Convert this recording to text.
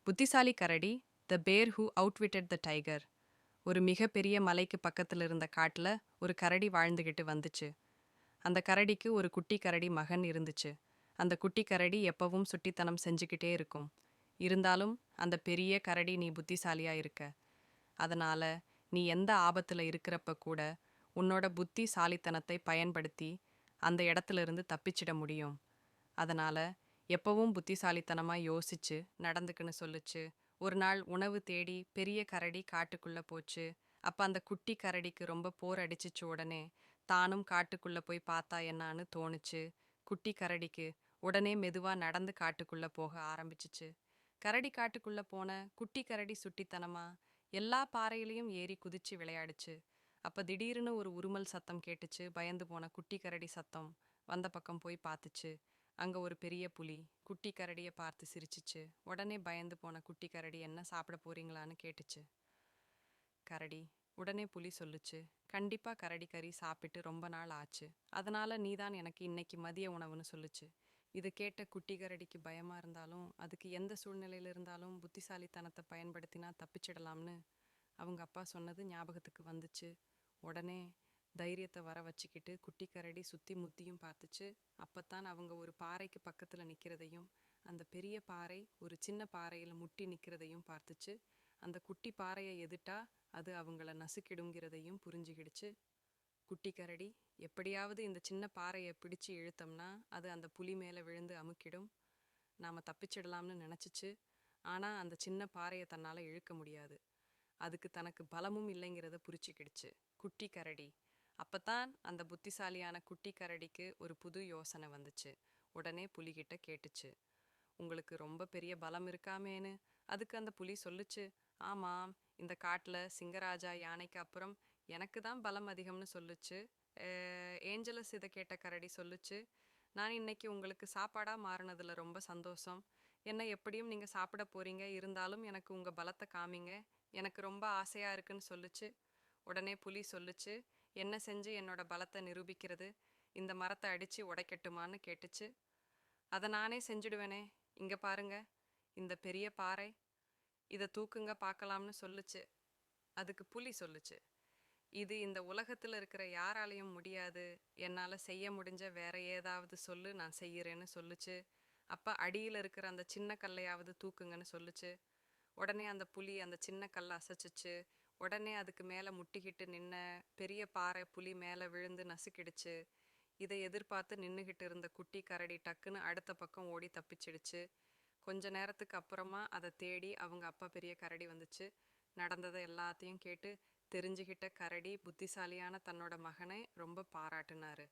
புத்திசாலி கரடி த பேர் ஹூ அவுட்விட்டட் த டைகர். ஒரு மிகப்பெரிய மலைக்கு பக்கத்தில் இருந்த காட்டில் ஒரு கரடி வாழ்ந்துகிட்டு வந்துச்சு. அந்த கரடிக்கு ஒரு குட்டி கரடி மகன் இருந்துச்சு. அந்த குட்டி கரடி எப்பவும் சுட்டித்தனம் செஞ்சுக்கிட்டே இருக்கும். இருந்தாலும் அந்த பெரிய கரடி நீ புத்திசாலியா இருக்க. அதனால நீ எந்த ஆபத்தில் இருக்கிறப்ப கூட உன்னோட புத்திசாலித்தனத்தை பயன்படுத்தி அந்த இடத்துல இருந்து தப்பிச்சிட முடியும். அதனால எப்பவும் புத்திசாலித்தனமா யோசிச்சு நடந்துக்குன்னு சொல்லுச்சு. ஒரு நாள் உணவு தேடி பெரிய கரடி காட்டுக்குள்ள போச்சு. அப்ப அந்த குட்டி கரடிக்கு ரொம்ப போர் அடிச்சிச்சு. உடனே தானும் காட்டுக்குள்ள போய் பார்த்தா என்னான்னு தோணுச்சு. குட்டி கரடிக்கு உடனே மெதுவா நடந்து காட்டுக்குள்ள போக ஆரம்பிச்சிச்சு. கரடி காட்டுக்குள்ள போன குட்டி கரடி சுட்டித்தனமா எல்லா பாறையிலையும் ஏறி குதிச்சு விளையாடுச்சு. அப்ப திடீர்னு ஒரு உருமல் சத்தம் கேட்டுச்சு. பயந்து போன குட்டி கரடி சத்தம் வந்த பக்கம் போய் பார்த்துச்சு. அங்க ஒரு பெரிய புலி குட்டி கரடியை பார்த்து சிரிச்சிச்சு. உடனே பயந்து போன குட்டி கரடி என்ன சாப்பிட போறீங்களான்னு கேட்டுச்சு. கரடி உடனே புலி சொல்லுச்சு, கண்டிப்பா கரடி கறி சாப்பிட்டு ரொம்ப நாள் ஆச்சு, அதனால நீதான் எனக்கு இன்னைக்கு மதிய உணவுன்னு சொல்லுச்சு. இது கேட்ட குட்டி கரடிக்கு பயமா இருந்தாலும் அதுக்கு எந்த சூழ்நிலையில இருந்தாலும் புத்திசாலித்தனத்தை பயன்படுத்தினா தப்பிச்சிடலாம்னு அவங்க அப்பா சொன்னது ஞாபகத்துக்கு வந்துச்சு. உடனே தைரியத்தை வர வச்சுக்கிட்டு குட்டி கரடி சுத்தி முத்தியும் பார்த்துச்சு. அப்பத்தான் அவங்க ஒரு பாறைக்கு பக்கத்துல நிக்கிறதையும் அந்த பெரிய பாறை ஒரு சின்ன பாறையில முட்டி நிக்கிறதையும் பார்த்துச்சு. அந்த குட்டி பாறையை எதிர்த்தா அது அவங்கள நசுக்கிடுங்கிறதையும் புரிஞ்சுக்கிடுச்சு. குட்டி கரடி எப்படியாவது இந்த சின்ன பாறையை பிடிச்சு இழுத்தோம்னா அது அந்த புலி மேல விழுந்து அமுக்கிடும், நாம தப்பிச்சிடலாம்னு நினைச்சிச்சு. ஆனா அந்த சின்ன பாறையை தன்னால இழுக்க முடியாது, அதுக்கு தனக்கு பலமும் இல்லைங்கிறத புரிச்சுக்கிடுச்சு குட்டி கரடி. அப்பத்தான் அந்த புத்திசாலியான குட்டி கரடிக்கு ஒரு புது யோசனை வந்துச்சு. உடனே புலிகிட்ட கேட்டுச்சு, உங்களுக்கு ரொம்ப பெரிய பலம் இருக்காமேன்னு. அதுக்கு அந்த புலி சொல்லுச்சு, ஆமாம், இந்த காட்டில் சிங்கராஜா யானைக்கு அப்புறம் எனக்கு தான் பலம் அதிகம்னு சொல்லுச்சு. ஏஞ்சலஸ் இதை கேட்ட கரடி சொல்லுச்சு, நான் இன்னைக்கு உங்களுக்கு சாப்பாடாக மாறினதுல ரொம்ப சந்தோஷம். என்ன எப்படியும் நீங்கள் சாப்பிட போறீங்க, இருந்தாலும் எனக்கு உங்கள் பலத்தை காமிங்க, எனக்கு ரொம்ப ஆசையாக இருக்குன்னு சொல்லுச்சு. உடனே புலி சொல்லுச்சு, என்ன செஞ்சு என்னோட பலத்தை நிரூபிக்கிறது, இந்த மரத்தை அடித்து உடைக்கட்டுமான்னு கேட்டுச்சு. அதை நானே செஞ்சுடுவேனே, இங்கே பாருங்க, இந்த பெரிய பாறை, இதை தூக்குங்க பார்க்கலாம்னு சொல்லுச்சு. அதுக்கு புலி சொல்லுச்சு, இது இந்த உலகத்தில் இருக்கிற யாராலையும் முடியாது, என்னால் செய்ய முடிஞ்ச வேற ஏதாவது சொல்லு, நான் செய்யறேன்னு சொல்லுச்சு. அப்போ அடியில் இருக்கிற அந்த சின்ன கல்லையாவது தூக்குங்கன்னு சொல்லுச்சு. உடனே அந்த புலி அந்த சின்ன கல்லை அசைச்சிச்சு. உடனே அதுக்கு மேலே முட்டிக்கிட்டு நின்ன பெரிய பாறை புலி மேலே விழுந்து நசுக்கிடுச்சு. இதை எதிர்பார்த்து நின்றுகிட்டு இருந்த குட்டி கரடி டக்குன்னு அடுத்த பக்கம் ஓடி தப்பிச்சிடுச்சு. கொஞ்ச நேரத்துக்கு அப்புறமா அதை தேடி அவங்க அப்பா பெரிய கரடி வந்துச்சு. நடந்ததை எல்லாத்தையும் கேட்டு தெரிஞ்சுக்கிட்ட கரடி புத்திசாலியான தன்னோட மகனை ரொம்ப பாராட்டுனாரு.